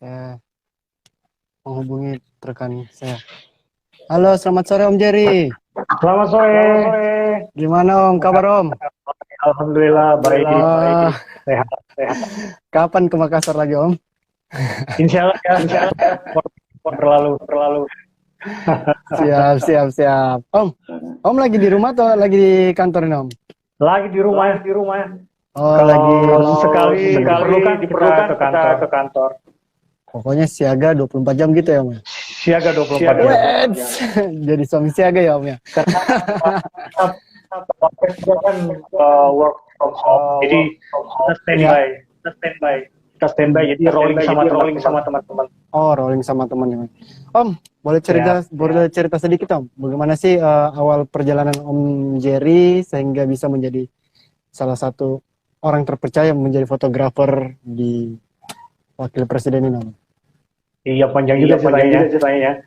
Saya menghubungi rekan saya. Halo, selamat sore Om Jerry. Selamat sore. Gimana Om, kabar Om? Alhamdulillah baik. Sehat. Kapan ke Makassar lagi Om? Insya Allah ya. Berlalu. Siap. Om lagi di rumah atau lagi di kantor ini Om? Lagi di rumah. Oh, Kalau lagi sekali diperlukan kita ke kantor. Pokoknya siaga 24 jam gitu ya Om? Siaga 24 jam. Jadi suami siaga ya Om ya? Karena kita kan work from home. Jadi kita standby. Jadi rolling sama teman-teman. Oh, rolling sama teman. Om, boleh cerita sedikit Om, bagaimana sih awal perjalanan Om Jerry sehingga bisa menjadi salah satu orang terpercaya menjadi fotografer di wakil presiden ini Om? Iya, panjang juga ceritanya.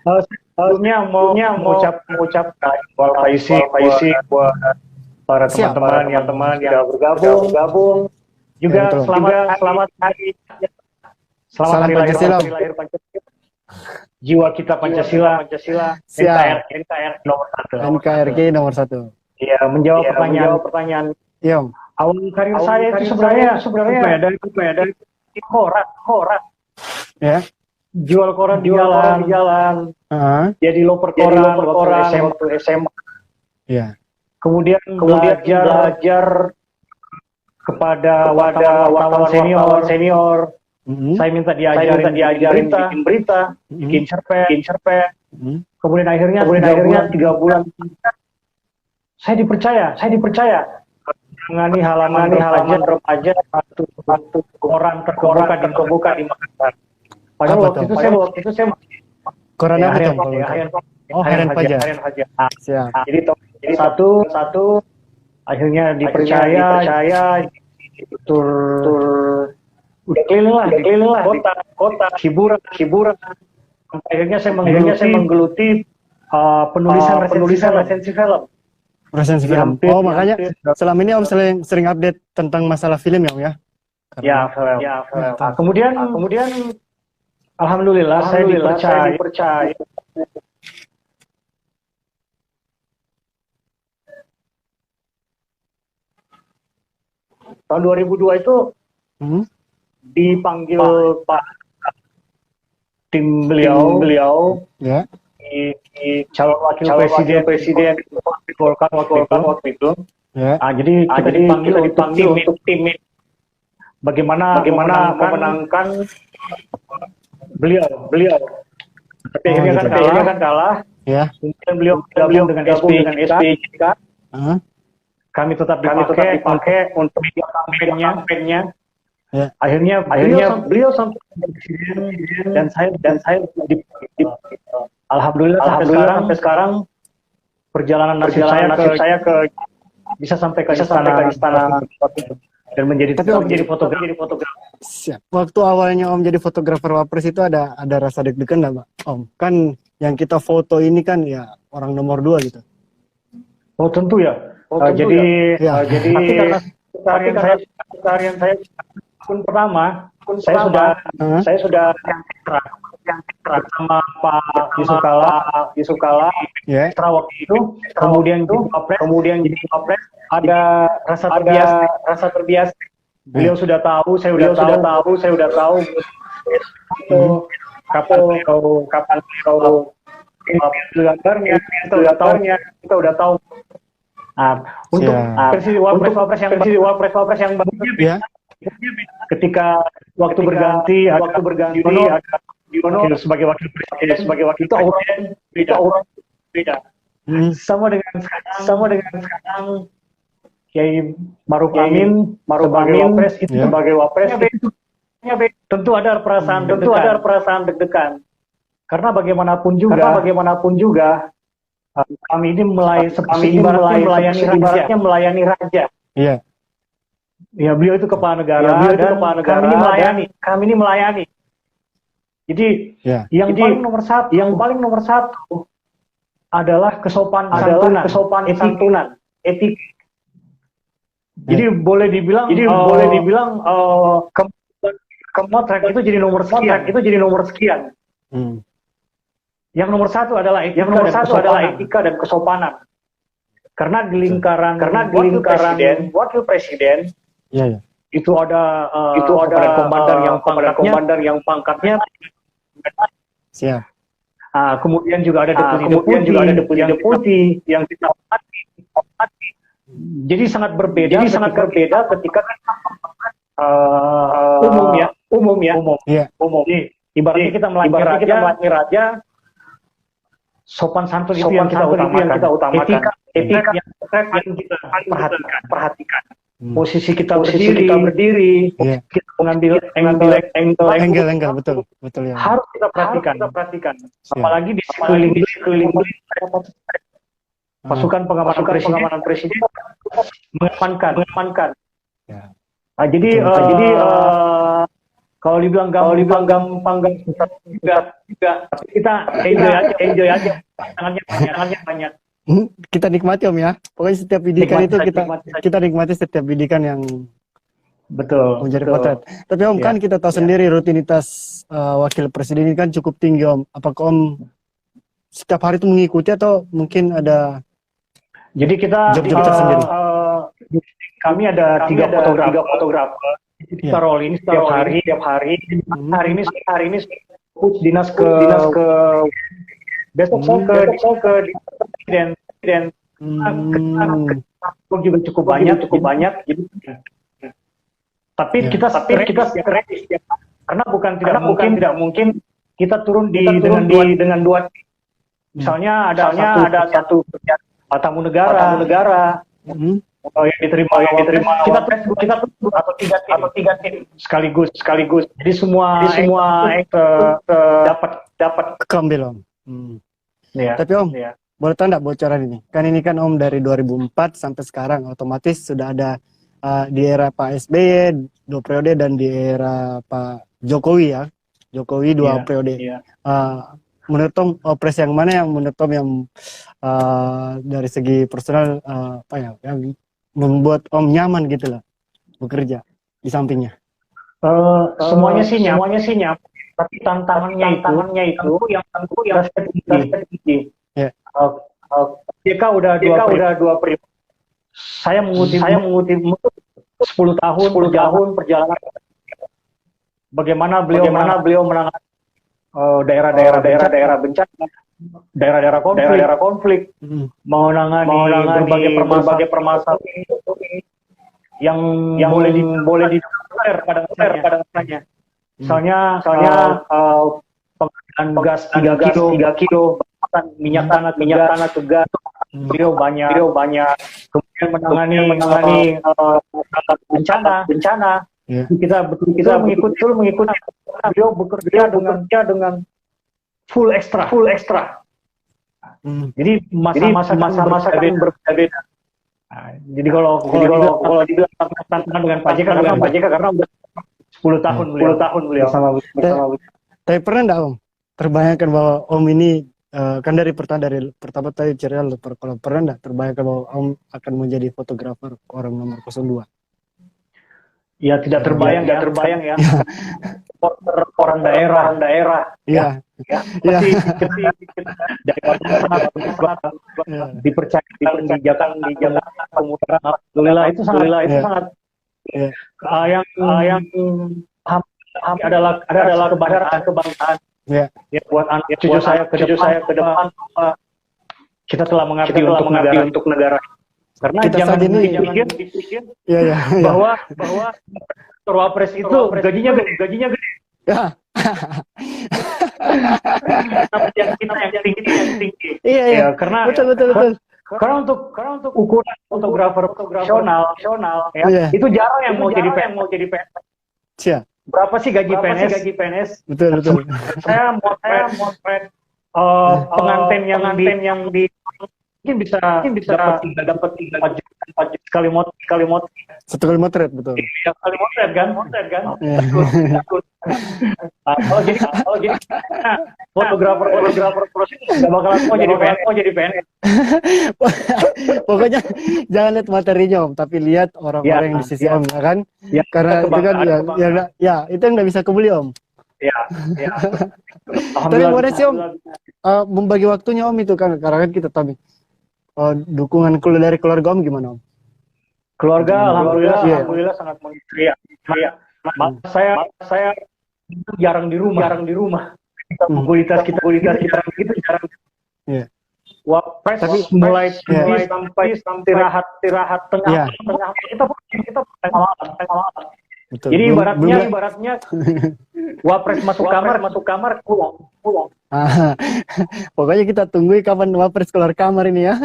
Sebelumnya mau ucap faisi buat para teman-teman yang bergabung. Juga Ya, selamat hari Pancasila. lahir Pancasila. Jiwa kita Pancasila. Siap. NKRI nomor 1. NKRI nomor 1. Iya, menjawab pertanyaan. Iya Om. Awal karir saya itu sebenarnya dari koran. Ya. Jual koran di jalan. Jadi loper koran waktu SMA. Iya. Kemudian belajar kepada wartawan senior. Saya minta diajarin bikin berita, bikin cerpen. Kemudian akhirnya 3 bulan saya dipercaya menangani halaman remaja satu koran terkemuka di Makassar. Padahal waktu itu saya Koran apa tuh? Harian Fajar. Siap. Jadi satu akhirnya dipercaya tur udah keliling lah kota hiburan. Akhirnya saya menggeluti penulisan resensi film. Oh, makanya selama ini Om sering update tentang masalah film ya Om ya? Film. Kemudian alhamdulillah saya dipercaya. Tahun 2002 itu dipanggil Pak tim beliau ya. di calon wakil presiden Golkar waktu itu. Ya. Jadi kita dipanggil untuk tim bagaimana memenangkan beliau. Tapi akhirnya kan kalah. Ya. Kemudian beliau gabung dengan SPJK. Kami tetap dipakai untuk kampanyenya. Ya. Akhirnya beliau sampai presiden dan saya alhamdulillah sampai sekarang perjalanan saya ke bisa sampai ke istana dan menjadi fotografer. Siap. Waktu awalnya Om jadi fotografer Wapres itu ada rasa deg-degan nggak Pak Om? Kan yang kita foto ini kan ya orang nomor 2 gitu. Oh tentu ya. Jadi keseharian saya pun pertama saya sudah yang sama Pak Yusuf Kala waktu itu kemudian jadi Wapres ada rasa terbiasa. Beliau sudah tahu, saya sudah tahu kapan kau gambarnya kita udah tahu. Untuk versi Wapres yang baru ketika waktu berganti ada sebagai wakil presiden itu orang beda. Sama dengan sekarang Kiai Maruf Amin sebagai Wapres itu tentu ada perasaan deg-degan. Karena bagaimanapun juga kami ini melayani raja. Iya. Ya, beliau itu kepala negara dan kami ini melayani. Jadi yang paling nomor satu adalah kesopanan santunan, etik. Jadi boleh dibilang Kemotret itu jadi nomor sekian. Yang nomor satu adalah etika dan kesopanan. Karena di lingkaran wakil presiden itu ada komandan yang pangkatnya siap. Kemudian juga ada deputi yang kita hormati. Jadi sangat berbeda ketika umum. Jadi, ibaratnya kita melayani raja, sopan santun itu yang kita utamakan. Etika yang kita perhatikan. Posisi kita berdiri, kita mengambil angle, betul ya. Harus kita perhatikan. Apalagi di sekeliling pasukan pengamanan presiden mengamankan. Ya. Jadi kalau dibilang gampang juga, tapi kita enjoy aja. Tangannya banyak. Kita nikmati Om ya. Pokoknya setiap bidikan itu kita nikmati setiap bidikan yang menjadi potret. Tapi Om kan kita tahu sendiri rutinitas wakil presiden ini kan cukup tinggi Om. Apakah Om setiap hari itu mengikuti atau mungkin ada jadi kita sendiri? Kami ada tiga fotografer. Kita roll ini setiap hari. Hari ini dinas ke besok ke dan juga cukup banyak. Jadi, tapi kita ready karena tidak mungkin kita turun dengan dua. Misalnya ada satu tamu negara. Yang diterima kita atau tiga tim sekaligus. Jadi semua dapat keambil Om. Ya. Tapi Om, boleh tahu nggak bocoran ini? Kan ini kan Om dari 2004 sampai sekarang otomatis sudah ada di era Pak SBY 2 periode dan di era Pak Jokowi ya. Jokowi 2 periode. Menurut Om, pres yang mana yang menurut Om yang dari segi personal yang membuat Om nyaman gitu lah bekerja di sampingnya? Semuanya sih nyaman. Tapi tantangannya itu yang tinggi. JK udah 2 periode. Saya mengutip 10 tahun perjalanan. Bagaimana beliau menangani daerah bencana, daerah konflik, menangani berbagai permasalahan yang boleh dideklar pada masanya. Misalnya pengadaan gas 3 kilo, minyak tanah ke gas, beliau banyak. Kemudian menangani bencana. Kita mengikuti. Beliau bekerja dengan full extra. Jadi masa-masa kan berbeda. Jadi kalau dibilang tantangan dengan Pak JK karena 10 tahun beliau bersama. Tapi pernah enggak Om terbayangkan bahwa Om ini kan dari pertama tadi ceria kalau pernah enggak terbayangkan bahwa Om akan menjadi fotografer orang nomor 02? Ya tidak terbayang ya. Orang daerah. Iya. Dipercaya di Jakarta Alhamdulillah itu sangat yang adalah kebangsaan. Ya, buat anak cucu saya ke depan kita telah mengabdi untuk negara. Karena jangan dipikir bahwa Wapres itu gajinya gede. Ya. yang tinggi. Iya. Karena betul. Karena untuk ukuran fotografer profesional itu jarang yang mau jadi PNS. Siap. Berapa sih gaji PNS? Betul. Saya motret pengantin yang di mungkin bisa dapat 3 juta sekali motret. Satu kali motret, betul. Ya, sekali motret kan. Iya. Takut. Kalau jadi fotografer terus itu nggak bakalan mau jadi PNS. Pokoknya jangan lihat materinya Om, tapi lihat orang-orang yang di sisi Om, ya kan? Ya, Karena itu kan ya itu yang nggak bisa kebeli Om. Ya. Tapi gimana sih Om membagi waktunya Om itu kan, karena kan kita tahu dukungan dari keluarga Om gimana Om? Keluarga alhamdulillah sangat menghargai. Saya jarang di rumah. Mobilitas kita gitu jarang. Iya. Wapres mulai sampai istirahat tengah kita malam. Betul. Jadi ibaratnya Wapres masuk kamar pulang. Pokoknya kita tunggu kapan Wapres keluar kamar ini ya.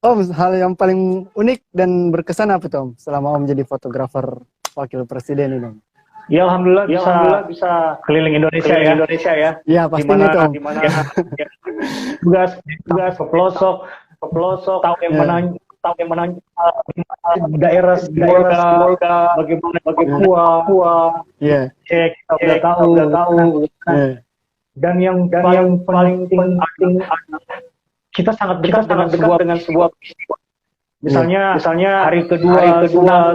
Om, hal yang paling unik dan berkesan apa tuh Om selama Om jadi fotografer wakil presiden ini Om? Ya alhamdulillah bisa keliling Indonesia ya. Iya pastinya itu Om. Dimana tugas ke pelosok tahu yang mana daerah bagaimana Papua. Iya. Kita udah tahu. Dan yang paling penting kita sangat dekat dengan sebuah peristiwa. Misalnya hari kedua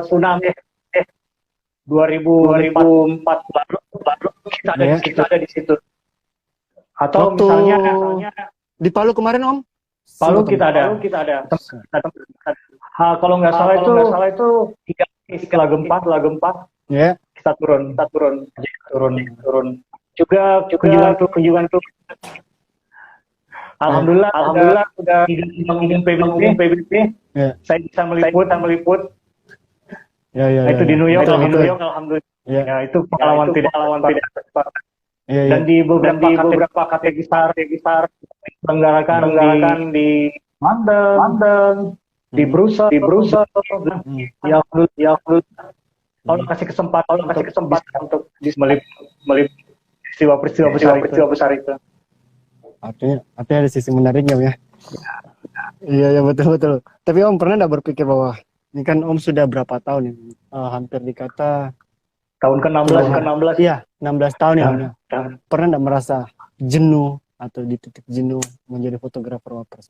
tsunami 2004 lalu kita ada di situ. Atau Waktu misalnya di Palu kemarin Om? Palu kita ada. Kalau nggak salah itu 3 setelah gempa. Ya. Kita turun. Juga kunjungan tuh. Alhamdulillah sudah mengundang PBB. Ya. Saya bisa meliput. Ya. Itu di New York alhamdulillah. Ya, itu pengalaman tidak. Ya. Dan di beberapa KTP besar diselenggarakan di London, di Brussels. Ya Allah kasih kesempatan untuk meliput peristiwa besar itu. Artinya ada sisi menariknya Om ya. Iya betul. Tapi Om pernah nggak berpikir bahwa ini kan Om sudah berapa tahun ini? Hampir dikata tahun ke-16. Iya, 16 tahun ya Om ya. Pernah nggak merasa jenuh atau di titik jenuh menjadi fotografer Wapres?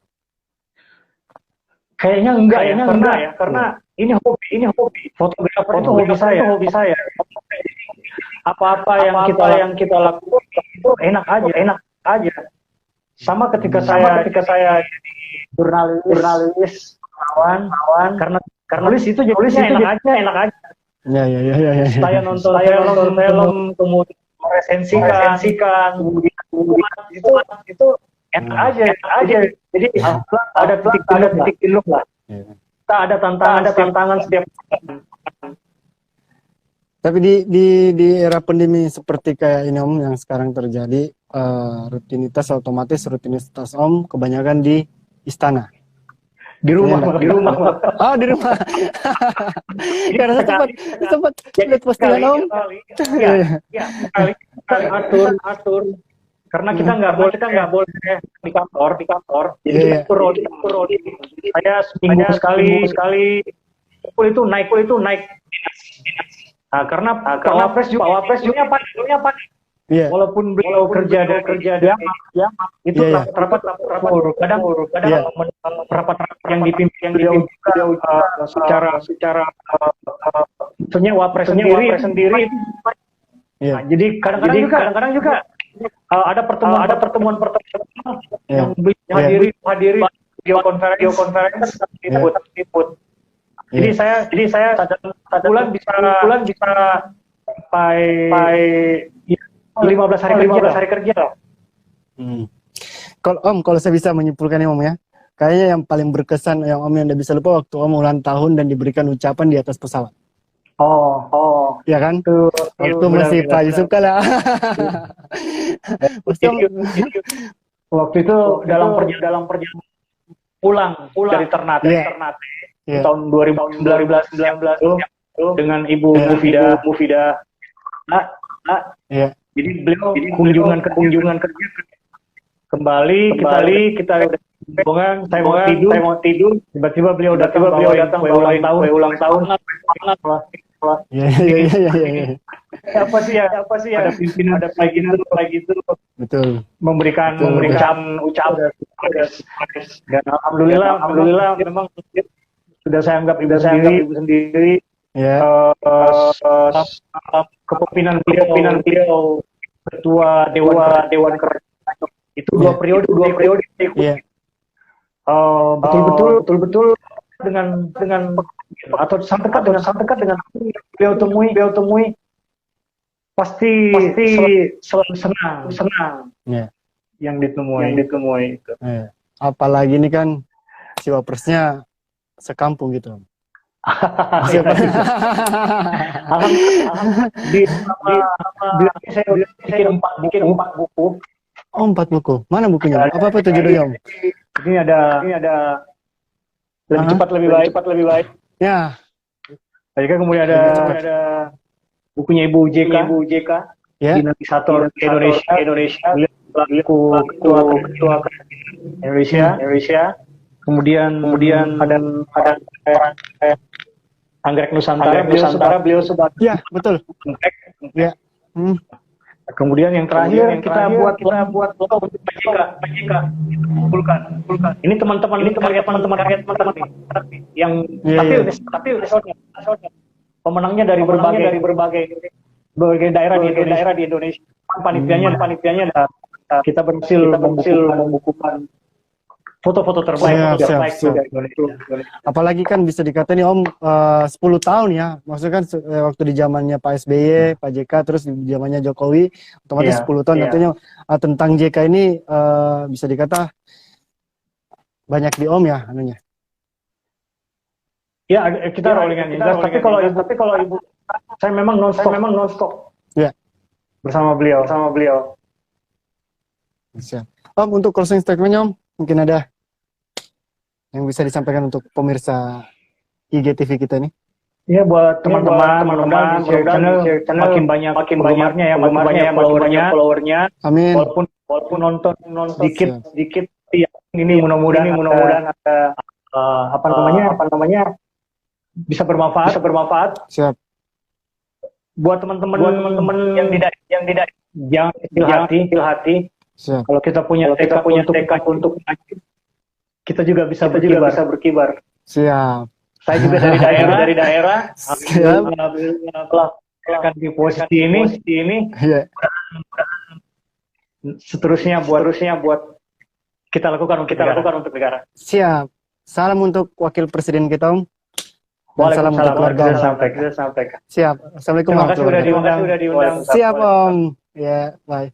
Kayaknya enggak ya, karena ini hobi. Fotografer itu hobi saya. Apa-apa yang kita lakukan itu enak aja. Sama ketika saya jadi jurnalis kawan karena nulis itu enak aja. Ya. Saya nonton film, kemudian meresensikan, itu enak aja. Jadi ada titik jenuh lah. Kita ada tantangan setiap. Tapi di era pandemi seperti kayak ini Om yang sekarang terjadi, rutinitas Om kebanyakan di istana. Di rumah. Oh, di rumah. Karena sempat lihat postingan Om. Iya. Atur. Karena kita nggak boleh di kantor. Jadi turun. Saya seminggu sekali. Itu naik. Nah, karena Wapres juga panik. Yeah. Walaupun beliau kerja di itu rapat kadang rapat yang dipimpin beliau secara maksudnya Wapres sendiri. Yeah. Nah, jadi kadang-kadang juga ada pertemuan yang hadiri video konferensi ikut. Jadi saya satu bulan bisa sampai 15 hari kerja. Kalau saya bisa menyimpulkan ya Om ya, kayaknya yang paling berkesan yang Om yang tidak bisa lupa waktu Om ulang tahun dan diberikan ucapan di atas pesawat. Oh, ya kan? Itu masih Pak Yusuf kala. Waktu itu dalam perjalanan pulang dari Ternate. Tahun 2019 dengan Ibu Mufida. Jadi beliau kunjungan kerja kembali kita udah hubungan, saya mau tidur, tiba-tiba beliau datang kue ulang tahun. Iya, iya, iya, iya, iya. Apa sih ya ada pimpinan ada lagi itu Betul. memberikan ucapan dan alhamdulillah memang sudah saya anggap ibu sendiri. Ya, Kepemimpinan beliau ketua dewan kerajaan itu dua periode iya, betul dengan atau sangat dekat dengan beliau temui pasti senang iya. yang ditemui itu. Iya. Apalagi ini kan si wapresnya sekampung gitu. Siapa? Saya bikin 4 buku. Oh, 4 buku. Mana bukunya? Apa itu judulnya, Om? Ini ada lebih cepat lebih baik. Ya, Tadi kan kemudian ada bukunya Ibu JK, ya. Dinamisator Indonesia, beliau ketua Indonesia. Kemudian ada Anggrek Nusantara, beliau sebagai Ya, betul. Ya. Kemudian yang terakhir yang kita buat untuk PJK kumpulkan. Ini teman-teman yang tapi pemenangnya dari berbagai daerah di Indonesia. Panitianya kita berhasil membukukan foto-foto terbaik Siap. dari Indonesia. Apalagi kan bisa dikata nih Om 10 tahun ya. Maksudnya kan waktu di zamannya Pak SBY, Pak JK, terus di zamannya Jokowi, otomatis 10 tahun. Tentunya tentang JK ini bisa dikata banyak di Om ya anunya. Ya, kita rollingan juga. Tapi kalau ibu saya memang non-stop. Ya. Bersama beliau. Siap. Om, untuk closing statement-nya Om, mungkin ada yang bisa disampaikan untuk pemirsa IGTV kita nih? Ya, buat teman-teman share channel makin banyak followernya. Amin. Walaupun nonton sedikit ya, ini mudah-mudahan ada apa namanya bisa bermanfaat. Siap. Buat teman-teman yang tidak jangan kecil hati. Siap. Kalau kita punya tekad untuk kita juga bisa berkibar. Siap. Saya juga dari daerah. Siap. Akan di posisi ini. Iya. Seterusnya buat kita lakukan untuk negara. Siap. Salam untuk wakil presiden kita Om. Dan salam untuk keluarga Om. Sampaikan. Siap. Assalamualaikum Terima kasih warahmatullahi wabarakatuh. sudah diundang. Siap Om. Ya, bye.